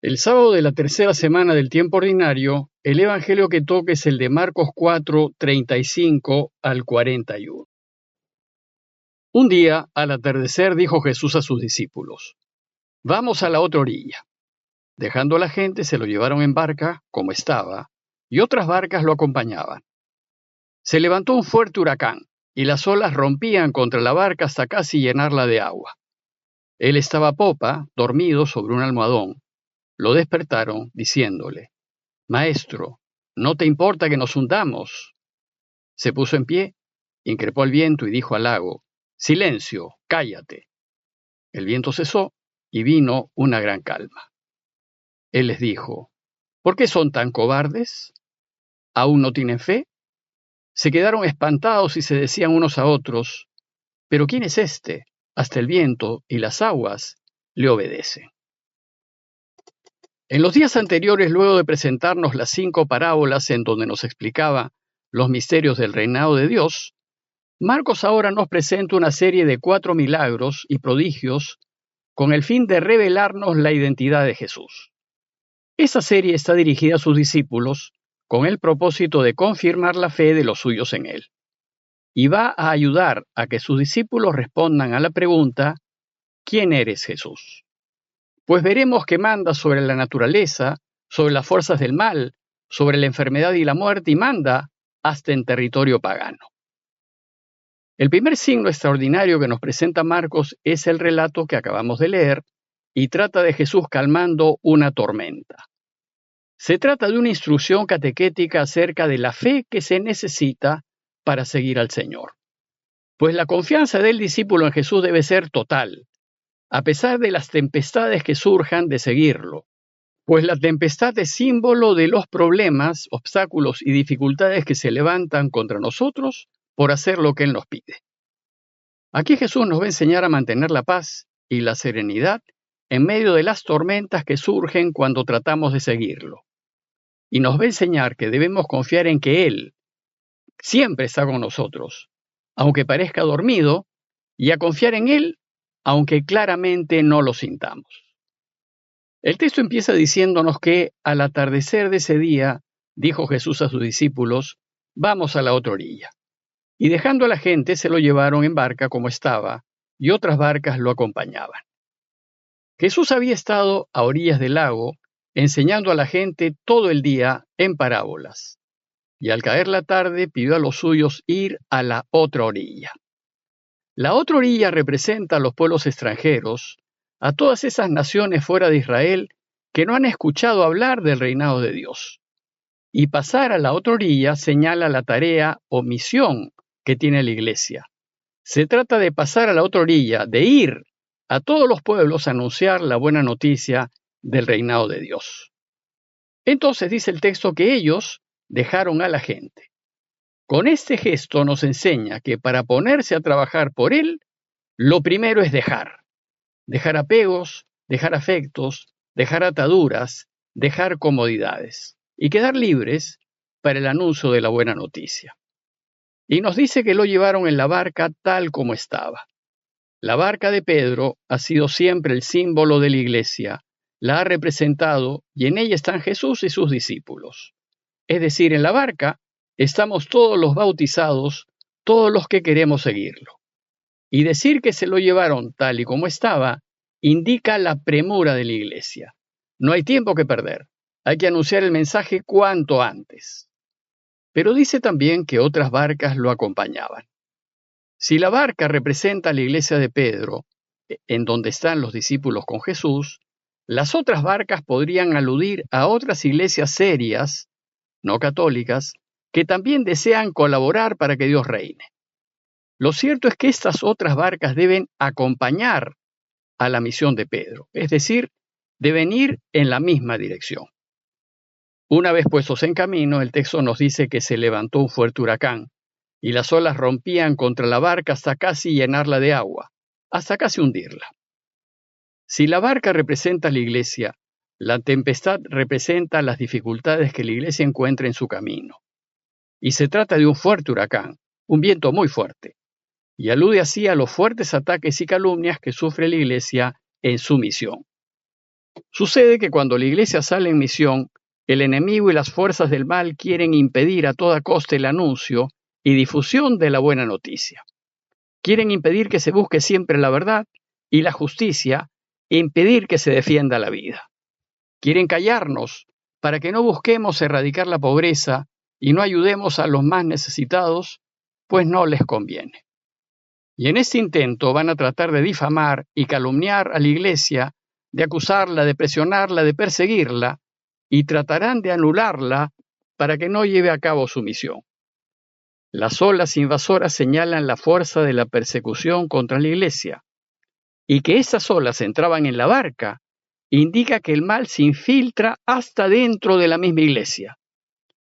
El sábado de la tercera semana del tiempo ordinario, el evangelio que toca es el de Marcos 4, 35 al 41. Un día, al atardecer, dijo Jesús a sus discípulos: Vamos a la otra orilla. Dejando a la gente, se lo llevaron en barca, como estaba, y otras barcas lo acompañaban. Se levantó un fuerte huracán, y las olas rompían contra la barca hasta casi llenarla de agua. Él estaba a popa, dormido sobre un almohadón. Lo despertaron, diciéndole: Maestro, ¿no te importa que nos hundamos? Se puso en pie, increpó al viento y dijo al lago: Silencio, cállate. El viento cesó y vino una gran calma. Él les dijo: ¿Por qué son tan cobardes? ¿Aún no tienen fe? Se quedaron espantados y se decían unos a otros: ¿Pero quién es este? Hasta el viento y las aguas le obedecen. En los días anteriores, luego de presentarnos las 5 parábolas en donde nos explicaba los misterios del reinado de Dios, Marcos ahora nos presenta una serie de 4 milagros y prodigios con el fin de revelarnos la identidad de Jesús. Esta serie está dirigida a sus discípulos con el propósito de confirmar la fe de los suyos en él, y va a ayudar a que sus discípulos respondan a la pregunta: ¿quién eres, Jesús? Pues veremos que manda sobre la naturaleza, sobre las fuerzas del mal, sobre la enfermedad y la muerte, y manda hasta en territorio pagano. El primer signo extraordinario que nos presenta Marcos es el relato que acabamos de leer y trata de Jesús calmando una tormenta. Se trata de una instrucción catequética acerca de la fe que se necesita para seguir al Señor. Pues la confianza del discípulo en Jesús debe ser total, a pesar de las tempestades que surjan de seguirlo. Pues la tempestad es símbolo de los problemas, obstáculos y dificultades que se levantan contra nosotros por hacer lo que Él nos pide. Aquí Jesús nos va a enseñar a mantener la paz y la serenidad en medio de las tormentas que surgen cuando tratamos de seguirlo. Y nos va a enseñar que debemos confiar en que Él siempre está con nosotros, aunque parezca dormido, y a confiar en Él, aunque claramente no lo sintamos. El texto empieza diciéndonos que al atardecer de ese día, dijo Jesús a sus discípulos: Vamos a la otra orilla. Y dejando a la gente, se lo llevaron en barca como estaba, y otras barcas lo acompañaban. Jesús había estado a orillas del lago, enseñando a la gente todo el día en parábolas, y al caer la tarde pidió a los suyos ir a la otra orilla. La otra orilla representa a los pueblos extranjeros, a todas esas naciones fuera de Israel que no han escuchado hablar del reinado de Dios. Y pasar a la otra orilla señala la tarea o misión que tiene la Iglesia. Se trata de pasar a la otra orilla, de ir a todos los pueblos a anunciar la buena noticia del reinado de Dios. Entonces dice el texto que ellos dejaron a la gente. Con este gesto nos enseña que para ponerse a trabajar por Él, lo primero es dejar. Dejar apegos, dejar afectos, dejar ataduras, dejar comodidades y quedar libres para el anuncio de la buena noticia. Y nos dice que lo llevaron en la barca tal como estaba. La barca de Pedro ha sido siempre el símbolo de la Iglesia, la ha representado y en ella están Jesús y sus discípulos. Es decir, en la barca estamos todos los bautizados, todos los que queremos seguirlo. Y decir que se lo llevaron tal y como estaba indica la premura de la Iglesia. No hay tiempo que perder, hay que anunciar el mensaje cuanto antes. Pero dice también que otras barcas lo acompañaban. Si la barca representa a la iglesia de Pedro, en donde están los discípulos con Jesús, las otras barcas podrían aludir a otras iglesias serias, no católicas, que también desean colaborar para que Dios reine. Lo cierto es que estas otras barcas deben acompañar a la misión de Pedro, es decir, deben ir en la misma dirección. Una vez puestos en camino, el texto nos dice que se levantó un fuerte huracán, y las olas rompían contra la barca hasta casi llenarla de agua, hasta casi hundirla. Si la barca representa a la iglesia, la tempestad representa las dificultades que la iglesia encuentra en su camino. Y se trata de un fuerte huracán, un viento muy fuerte, y alude así a los fuertes ataques y calumnias que sufre la iglesia en su misión. Sucede que cuando la iglesia sale en misión, el enemigo y las fuerzas del mal quieren impedir a toda costa el anuncio y difusión de la buena noticia. Quieren impedir que se busque siempre la verdad y la justicia e impedir que se defienda la vida. Quieren callarnos para que no busquemos erradicar la pobreza y no ayudemos a los más necesitados, pues no les conviene. Y en este intento van a tratar de difamar y calumniar a la iglesia, de acusarla, de presionarla, de perseguirla, y tratarán de anularla para que no lleve a cabo su misión. Las olas invasoras señalan la fuerza de la persecución contra la iglesia, y que estas olas entraban en la barca indica que el mal se infiltra hasta dentro de la misma iglesia.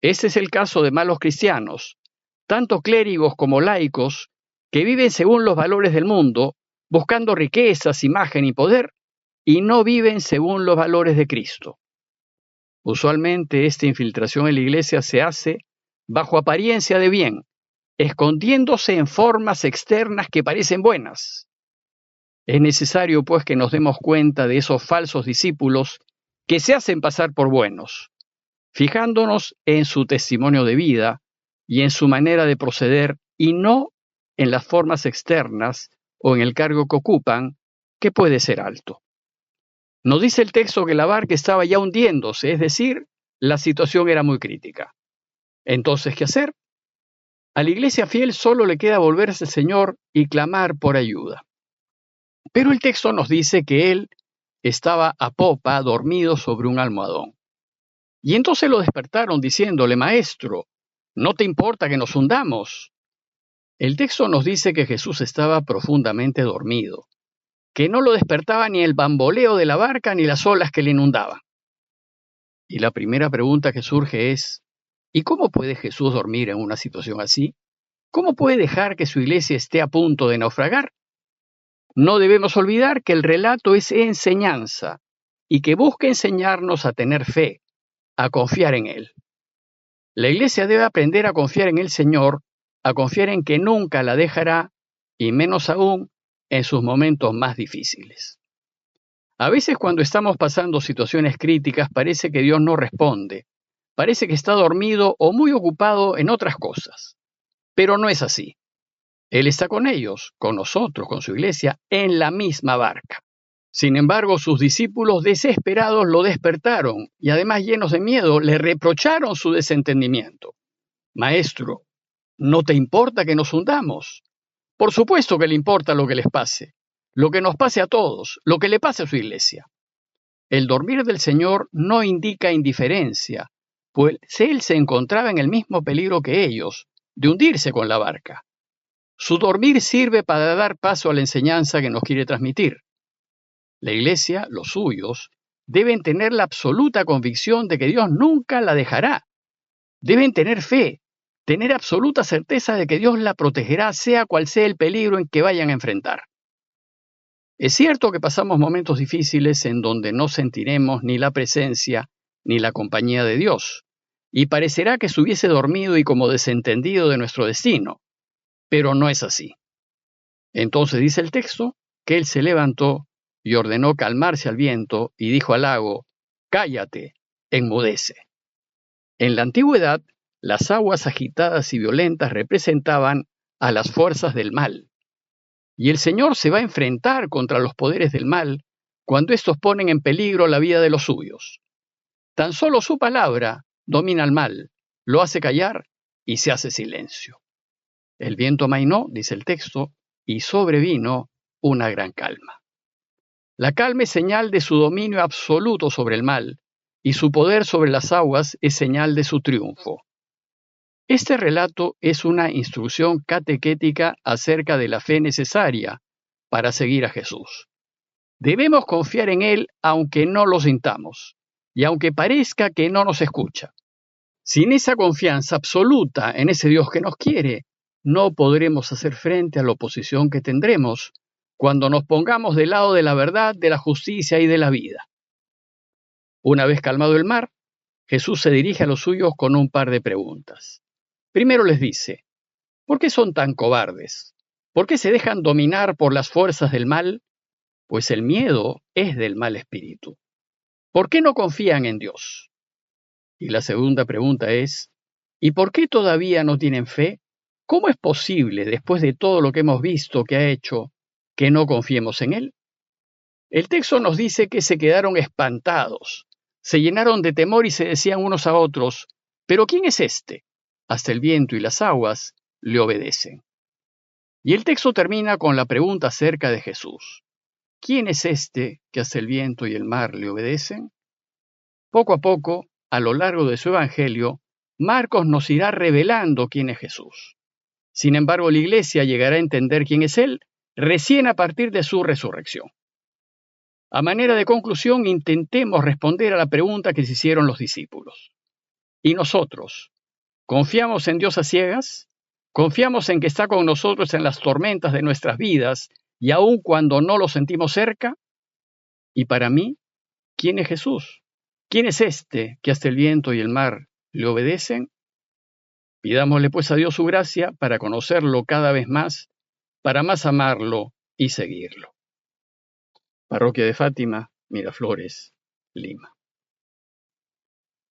Ese es el caso de malos cristianos, tanto clérigos como laicos, que viven según los valores del mundo, buscando riquezas, imagen y poder, y no viven según los valores de Cristo. Usualmente esta infiltración en la iglesia se hace bajo apariencia de bien, escondiéndose en formas externas que parecen buenas. Es necesario, pues, que nos demos cuenta de esos falsos discípulos que se hacen pasar por buenos, fijándonos en su testimonio de vida y en su manera de proceder y no en las formas externas o en el cargo que ocupan, que puede ser alto. Nos dice el texto que la barca estaba ya hundiéndose, es decir, la situación era muy crítica. Entonces, ¿qué hacer? A la iglesia fiel solo le queda volverse al Señor y clamar por ayuda. Pero el texto nos dice que él estaba a popa, dormido sobre un almohadón. Y entonces lo despertaron diciéndole: Maestro, ¿no te importa que nos hundamos? El texto nos dice que Jesús estaba profundamente dormido, que no lo despertaba ni el bamboleo de la barca ni las olas que le inundaban. Y la primera pregunta que surge es: ¿y cómo puede Jesús dormir en una situación así? ¿Cómo puede dejar que su iglesia esté a punto de naufragar? No debemos olvidar que el relato es enseñanza y que busca enseñarnos a tener fe, a confiar en Él. La iglesia debe aprender a confiar en el Señor, a confiar en que nunca la dejará, y menos aún en sus momentos más difíciles. A veces cuando estamos pasando situaciones críticas parece que Dios no responde, parece que está dormido o muy ocupado en otras cosas, pero no es así. Él está con ellos, con nosotros, con su iglesia, en la misma barca. Sin embargo, sus discípulos desesperados lo despertaron y además llenos de miedo le reprocharon su desentendimiento. Maestro, ¿no te importa que nos hundamos? Por supuesto que le importa lo que les pase, lo que nos pase a todos, lo que le pase a su iglesia. El dormir del Señor no indica indiferencia, pues él se encontraba en el mismo peligro que ellos, de hundirse con la barca. Su dormir sirve para dar paso a la enseñanza que nos quiere transmitir. La iglesia, los suyos, deben tener la absoluta convicción de que Dios nunca la dejará. Deben tener fe, tener absoluta certeza de que Dios la protegerá, sea cual sea el peligro en que vayan a enfrentar. Es cierto que pasamos momentos difíciles en donde no sentiremos ni la presencia ni la compañía de Dios, y parecerá que se hubiese dormido y como desentendido de nuestro destino, pero no es así. Entonces dice el texto que él se levantó y ordenó calmarse al viento y dijo al lago: cállate, enmudece. En la antigüedad, las aguas agitadas y violentas representaban a las fuerzas del mal. Y el Señor se va a enfrentar contra los poderes del mal cuando estos ponen en peligro la vida de los suyos. Tan solo su palabra domina al mal, lo hace callar y se hace silencio. El viento amainó, dice el texto, y sobrevino una gran calma. La calma es señal de su dominio absoluto sobre el mal, y su poder sobre las aguas es señal de su triunfo. Este relato es una instrucción catequética acerca de la fe necesaria para seguir a Jesús. Debemos confiar en Él aunque no lo sintamos, y aunque parezca que no nos escucha. Sin esa confianza absoluta en ese Dios que nos quiere, no podremos hacer frente a la oposición que tendremos cuando nos pongamos del lado de la verdad, de la justicia y de la vida. Una vez calmado el mar, Jesús se dirige a los suyos con un par de preguntas. Primero les dice: ¿por qué son tan cobardes? ¿Por qué se dejan dominar por las fuerzas del mal? Pues el miedo es del mal espíritu. ¿Por qué no confían en Dios? Y la segunda pregunta es, ¿y por qué todavía no tienen fe? ¿Cómo es posible, después de todo lo que hemos visto que ha hecho, que no confiemos en Él? El texto nos dice que se quedaron espantados, se llenaron de temor y se decían unos a otros, ¿pero quién es este? Hasta el viento y las aguas le obedecen. Y el texto termina con la pregunta acerca de Jesús. ¿Quién es este que hasta el viento y el mar le obedecen? Poco a poco, a lo largo de su evangelio, Marcos nos irá revelando quién es Jesús. Sin embargo, la iglesia llegará a entender quién es Él recién a partir de su resurrección. A manera de conclusión, intentemos responder a la pregunta que se hicieron los discípulos. ¿Y nosotros? ¿Confiamos en Dios a ciegas? ¿Confiamos en que está con nosotros en las tormentas de nuestras vidas y aun cuando no lo sentimos cerca? Y para mí, ¿quién es Jesús? ¿Quién es este que hasta el viento y el mar le obedecen? Pidámosle pues a Dios su gracia para conocerlo cada vez más, para más amarlo y seguirlo. Parroquia de Fátima, Miraflores, Lima.